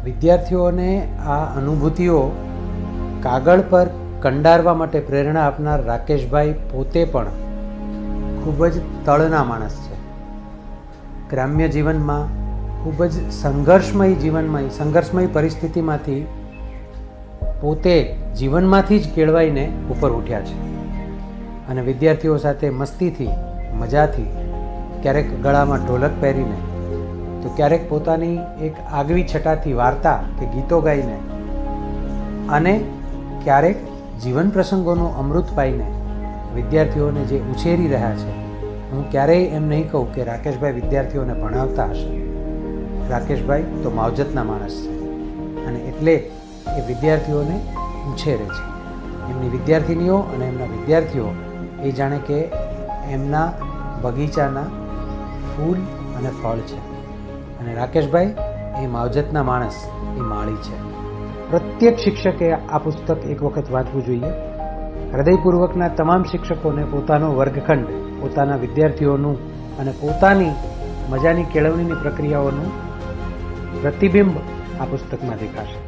વિદ્યાર્થીઓને આ અનુભૂતિઓ કાગળ પર કંડારવા માટે પ્રેરણા આપનાર રાકેશભાઈ પોતે પણ ખૂબ જ તળના માણસ છે. ગ્રામ્ય જીવનમાં ખૂબ જ સંઘર્ષમય પરિસ્થિતિમાંથી પોતે જીવનમાંથી જ કેળવાઈને ઉપર ઉઠ્યા છે અને વિદ્યાર્થીઓ સાથે મસ્તીથી, મજાથી, ક્યારેક ગળામાં ઢોલક પહેરીને તો ક્યારેક પોતાની એક આગવી છટાથી વાર્તા કે ગીતો ગાઈને અને ક્યારેક જીવન પ્રસંગોનું અમૃત પાઈને વિદ્યાર્થીઓને જે ઉછેરી રહ્યા છે. હું ક્યારેય એમ નહીં કહું કે રાકેશભાઈ વિદ્યાર્થીઓને ભણાવતા હશે. રાકેશભાઈ તો માવજતના માણસ છે અને એટલે એ વિદ્યાર્થીઓને ઉછેરે છે. એમની વિદ્યાર્થિનીઓ અને એમના વિદ્યાર્થીઓ એ જાણે કે એમના બગીચાના ફૂલ અને ફળ છે અને રાકેશભાઈ એ માવજતના માણસ, એ માળી છે. પ્રત્યેક શિક્ષકે આ પુસ્તક એક વખત વાંચવું જોઈએ. હૃદયપૂર્વકના તમામ શિક્ષકોને પોતાનો વર્ગખંડ, પોતાના વિદ્યાર્થીઓનું અને પોતાની મજાની કેળવણીની પ્રક્રિયાઓનું પ્રતિબિંબ આ પુસ્તકમાં દેખાશે.